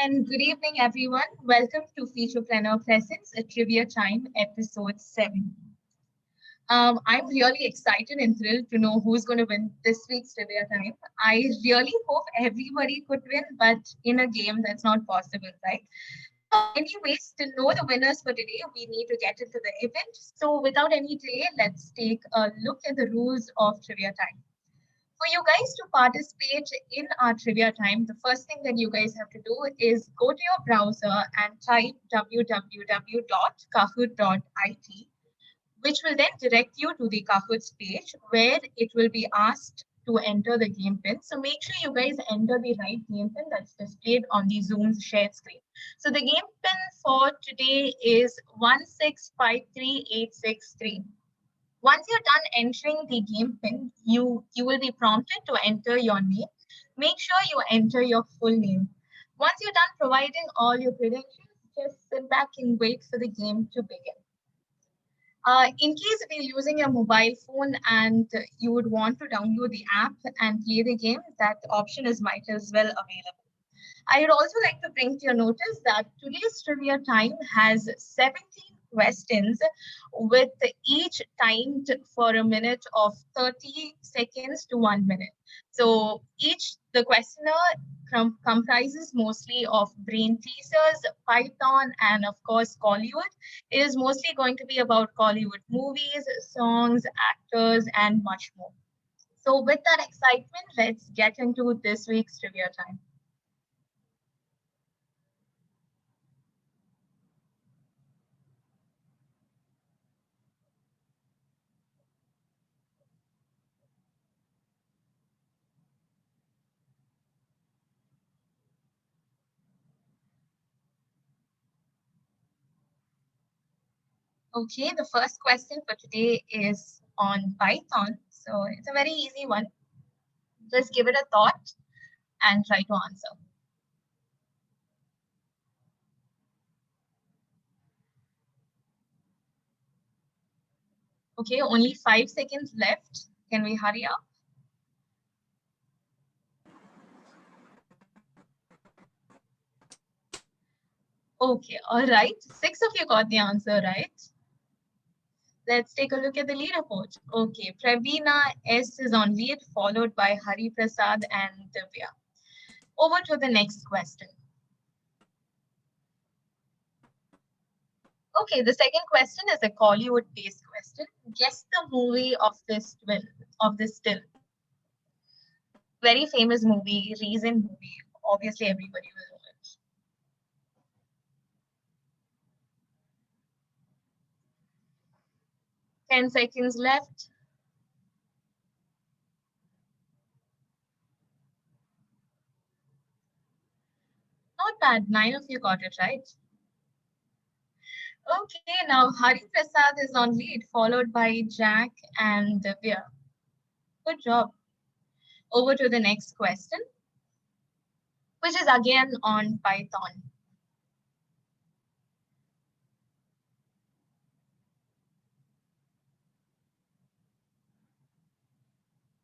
and good evening, everyone. Welcome to Futurepreneur Presents, a Trivia Time, episode 7. I'm really excited and thrilled to know who's going to win this week's Trivia Time. I really hope everybody could win, but in a game that's not possible, right? Anyways, to know the winners for today, we need to get into the event. So, without any delay, let's take a look at the rules of Trivia Time. For you guys to participate in our trivia time, the first thing that you guys have to do is go to your browser and type www.kahoot.it, which will then direct you to the Kahoot's page where it will be asked to enter the game pin. So make sure you guys enter the right game pin that's displayed on the Zoom's shared screen. So the game pin for today is 1653863. Once you're done entering the game pin, you will be prompted to enter your name. Make sure you enter your full name. Once you're done providing all your credentials, just sit back and wait for the game to begin. In case if you're using a mobile phone and you would want to download the app and play the game, that option is might as well available. I would also like to bring to your notice that today's trivia time has 17 questions with each timed for a minute of 30 seconds to 1 minute. So the questionnaire comprises mostly of brain teasers, Python, and of course Collywood. It is mostly going to be about Collywood movies, songs, actors, and much more. So with that excitement, let's get into this week's trivia time. Okay, the first question for today is on Python. So it's a very easy one. Just give it a thought and try to answer. Okay, only 5 seconds left. Can we hurry up? Okay, all right. 6 of you got the answer right. Let's take a look at the leaderboard. Okay, Pravina S is on lead, followed by Hari Prasad and Divya. Over to the next question. Okay, the second question is a Collywood-based question. Guess the movie of this still. Very famous movie, recent movie. Obviously, everybody will know it. Ten seconds left. Not bad. 9 of you got it right. Okay, now Hari Prasad is on lead, followed by Jack and Divya. Good job. Over to the next question, which is again on Python.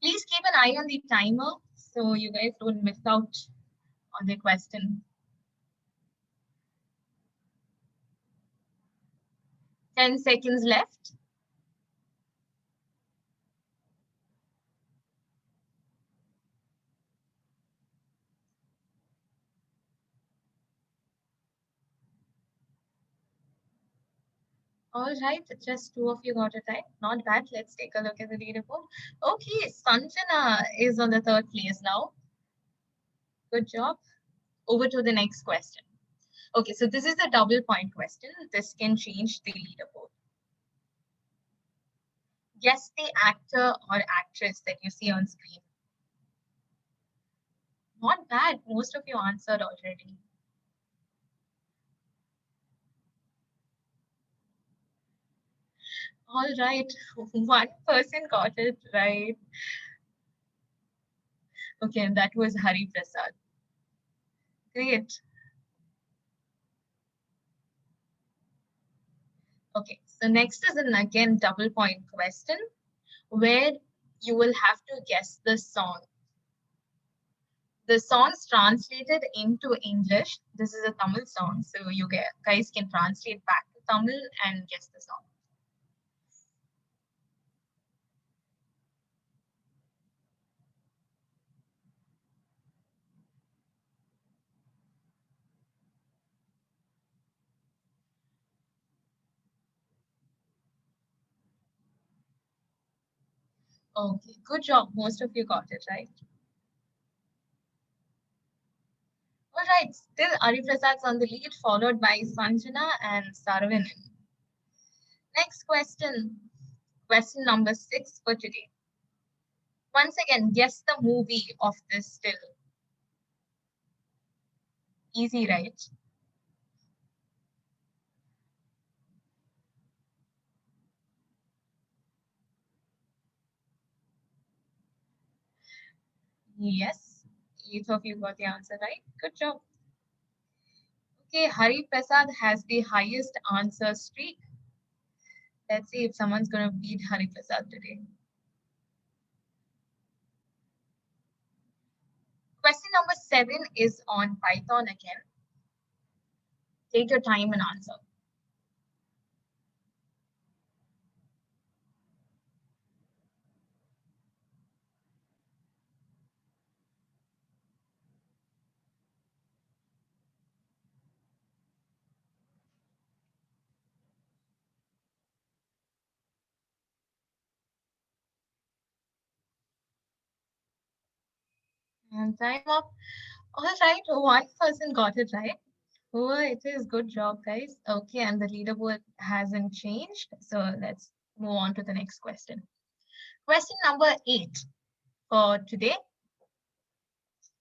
Please keep an eye on the timer so you guys don't miss out on the question. 10 seconds left. All right, just 2 of you got it right. Not bad. Let's take a look at the leaderboard. Okay, Sanjana is on the 3rd place now. Good job. Over to the next question. Okay, so this is a double point question. This can change the leaderboard. Guess the actor or actress that you see on screen. Not bad. Most of you answered already. All right, one person got it right. Okay, and that was Hari Prasad. Great. Okay, so next is an again double point question where you will have to guess the song. The song's translated into English. This is a Tamil song, so you guys can translate back to Tamil and guess the song. Okay, good job. Most of you got it right. All right, still Ari Prasad's on the lead, followed by Sanjana and Saravanan. Next question, question number 6 for today. Once again, guess the movie of this still. Easy, right? Yes, 8 of you got the answer right. Good job. Okay, Hari Prasad has the highest answer streak. Let's see if someone's going to beat Hari Prasad today. Question number 7 is on Python again. Take your time and answer. And time up. All right, one person got it right. Oh, it is. Good job, guys. Okay, and the leaderboard hasn't changed. So let's move on to the next question. Question number 8 for today.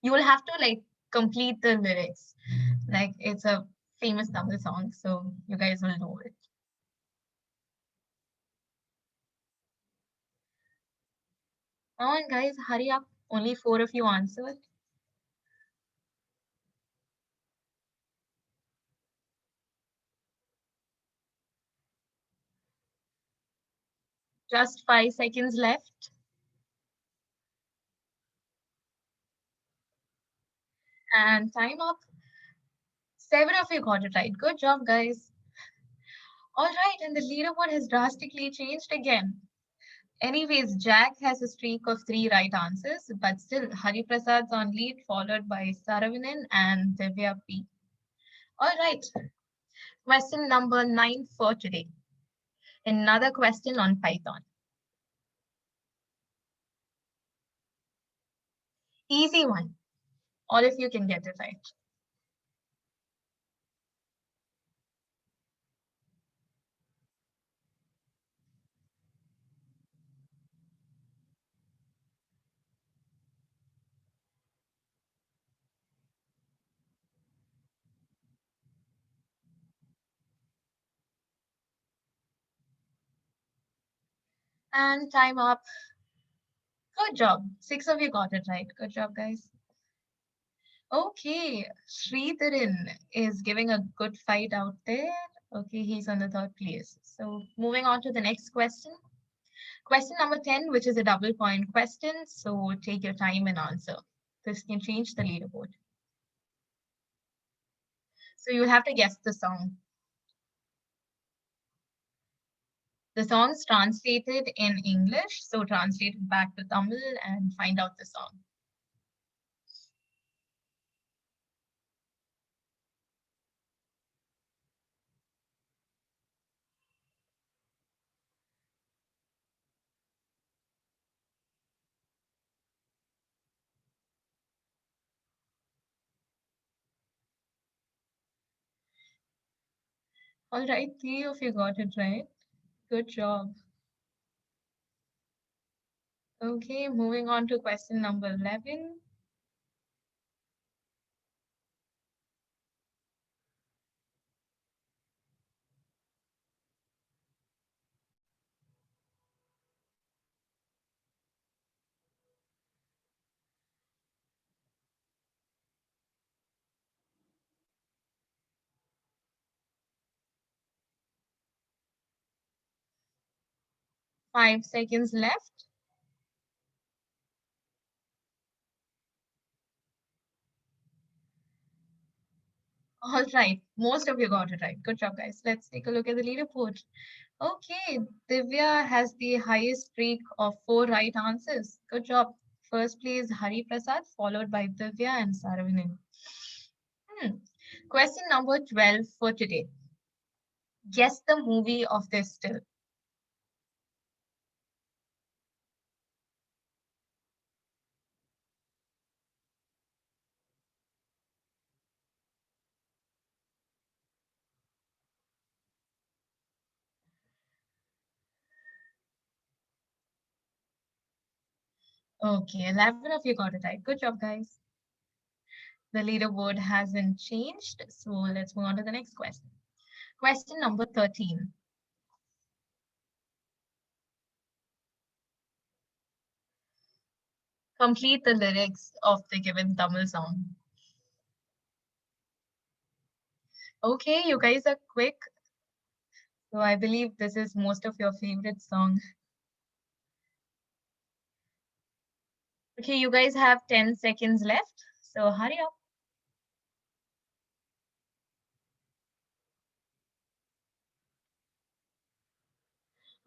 You will have to like complete the lyrics. Like it's a famous Tamil song, so you guys will know it. Come on, guys, hurry up. Only 4 of you answered. Just 5 seconds left. And time up. 7 of you got it right. Good job, guys. All right, and the leaderboard has drastically changed again. Anyways, Jack has a streak of 3 right answers, but still Hari Prasad's on lead, followed by Saravanan and Divya P. All right, question number 9 for today. Another question on Python. Easy one. All of you can get it right. And time up. Good job. 6 of you got it right. Good job, guys. Okay, Sridharan is giving a good fight out there. Okay, he's on the 3rd place. So moving on to the next question. Question number 10, which is a double point question. So take your time and answer. This can change the leaderboard. So you have to guess the song. The song's translated in English. So translate it back to Tamil and find out the song. All right, 3 of you got it right. Good job. Okay, moving on to question number 11. 5 seconds left. All right, most of you got it right. Good job, guys. Let's take a look at the leaderboard. Okay, Divya has the highest streak of 4 right answers. Good job. First place, Hari Prasad, followed by Divya and Saravanan. Hmm. Question number 12 for today. Guess the movie of this still. Okay, 11 of you got it right. Good job, guys. The leaderboard hasn't changed, so let's move on to the next question. Question number 13. Complete the lyrics of the given Tamil song. Okay, you guys are quick. So I believe this is most of your favorite song. Okay, you guys have 10 seconds left. So hurry up.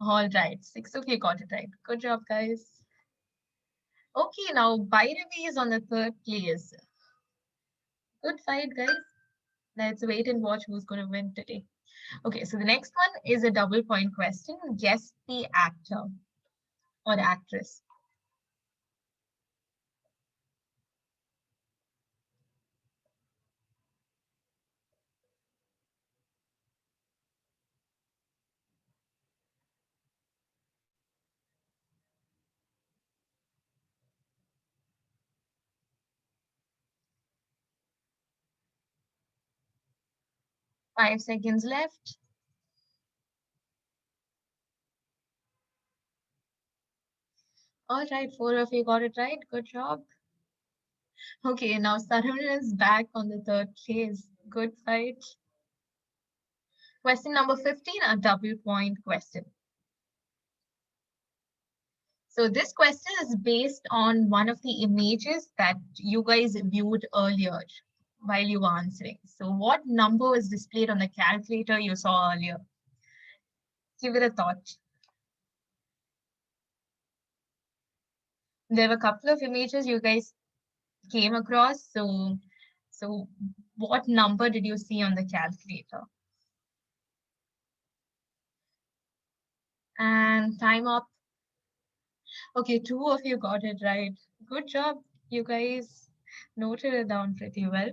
All right, 6 of you got it right. Good job, guys. Okay, now Bhairavi is on the third place. Good fight, guys. Let's wait and watch who's going to win today. Okay, so the next one is a double point question. Guess the actor or actress. 5 seconds left. All right, 4 of you got it right. Good job. Okay, now Saravanan is back on the third place. Good fight. Question number 15, a double point question. So this question is based on one of the images that you guys viewed earlier while you were answering. So what number was displayed on the calculator you saw earlier? Give it a thought. There were a couple of images you guys came across. So what number did you see on the calculator? And time up. Okay, 2 of you got it right. Good job. You guys noted it down pretty well.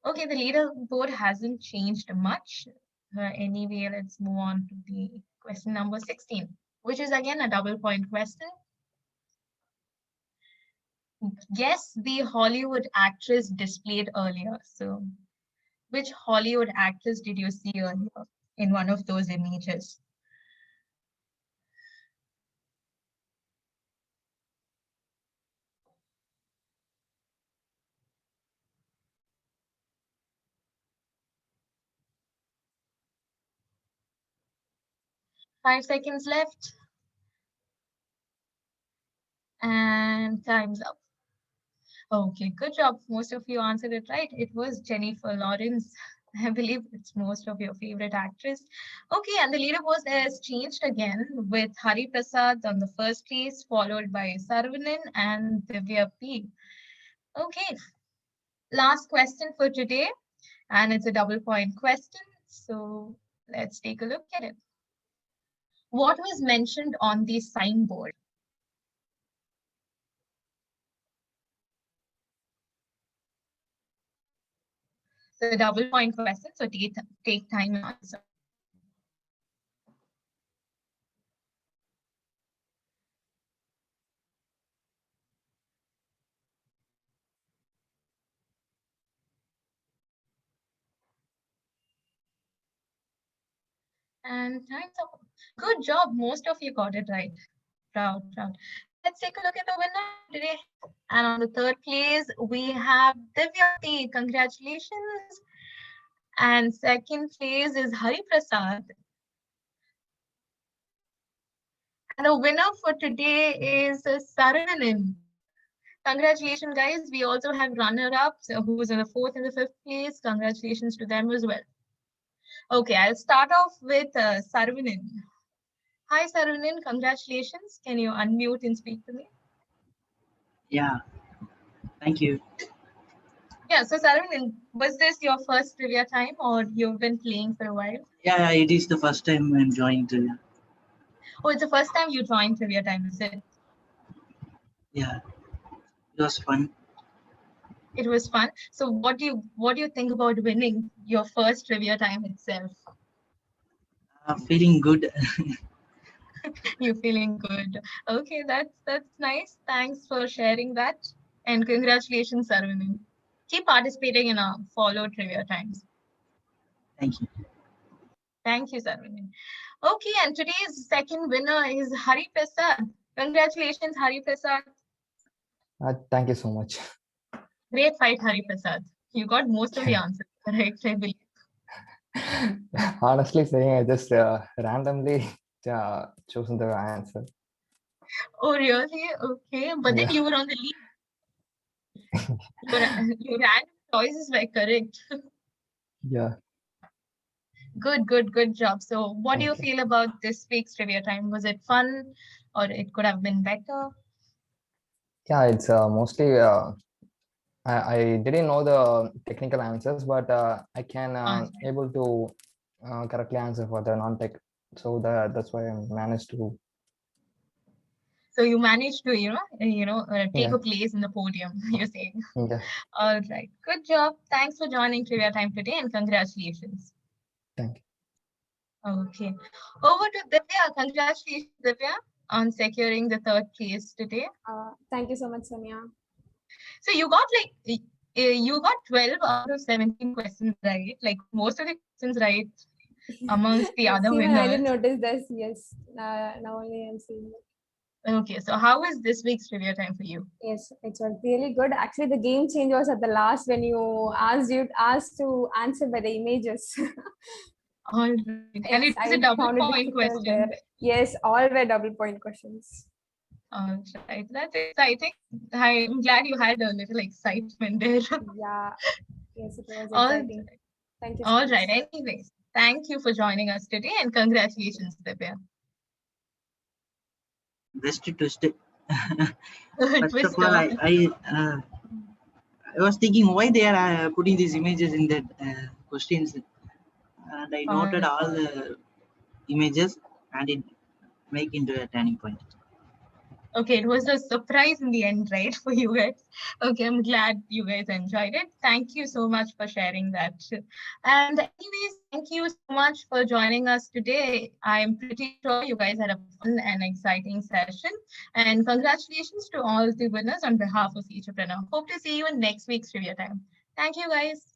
Okay, the leaderboard hasn't changed much. Anyway, let's move on to the question number 16, which is again a double point question. Guess the Hollywood actress displayed earlier. So, which Hollywood actress did you see earlier in one of those images? 5 seconds left, and time's up. Okay, good job. Most of you answered it right. It was Jennifer Lawrence. I believe it's most of your favorite actress. Okay, and the leaderboard has changed again with Hari Prasad on the first place, followed by Saravanan and Divya P. Okay, last question for today, and it's a double point question. So let's take a look at it. What was mentioned on the signboard? So double point question. So take time and answer. And time's up. Good job. Most of you got it right. Proud, proud. Let's take a look at the winner today. And on the third place, we have Divyati. Congratulations. And second place is Hari Prasad. And the winner for today is Saravanan. Congratulations, guys. We also have runner-ups who was in the 4th and the 5th place. Congratulations to them as well. Okay, I'll start off with Saravanan. Hi, Saravanan. Congratulations. Can you unmute and speak to me? Yeah, thank you. Yeah, so Saravanan, was this your first trivia time or you've been playing for a while? Yeah, it is the first time I'm joining to. Oh, it's the first time you joined trivia time, is it? Yeah, it was fun. It was fun. So what do you think about winning your first trivia time itself? Feeling good. You're feeling good. Okay, that's nice. Thanks for sharing that. And congratulations, Saravanan. Keep participating in our follow trivia times. Thank you. Thank you, Saravanan. Okay, and today's second winner is Hari Prasad. Congratulations, Hari Prasad. Thank you so much. Great fight, Hari Prasad. You got most of the answers correct, I believe. Honestly saying, I just randomly chosen the answer. Oh, really? Okay, but then Yeah. you were on the lead. Your random choices were correct. Yeah. Good job. So, what do you Thank you. feel about this week's trivia time? Was it fun, or it could have been better? Yeah, it's mostly I didn't know the technical answers, but I can Okay. able to correctly answer for the non-tech. So that's why I managed to. So you managed to, take Yeah. a place in the podium. You're saying. Yeah. All right. Good job. Thanks for joining trivia time today, and congratulations. Thank you. Okay. Over to Divya. Congratulations, Divya, on securing the 3rd place today. Thank you so much, Sonia. So you got you got 12 out of 17 questions right. Like most of the questions right amongst the Yes, other even I didn't winners. notice this. Yes, now only I'm seeing it. Okay, so how is this week's trivia time for you? Yes, it was really good. Actually, the game change was at the last when you asked to answer by the images. All right. And Yes, it was a I double found it point difficult there. question. Yes, all were double point questions. All right. That's exciting. I'm glad you had a little excitement there. Yeah, yes, it was All exciting. right. Thank you so All much. right. Anyways, thank you for joining us today and congratulations, Divya. Best twist. First of Twister. all, I was thinking why they are putting these images in the questions, and I noted all the images and it make into a turning point. Okay, it was a surprise in the end, right, for you guys. Okay, I'm glad you guys enjoyed it. Thank you so much for sharing that. And anyways, thank you so much for joining us today. I'm pretty sure you guys had a fun and exciting session. And congratulations to all the winners on behalf of each winner. Hope to see you in next week's trivia time. Thank you, guys.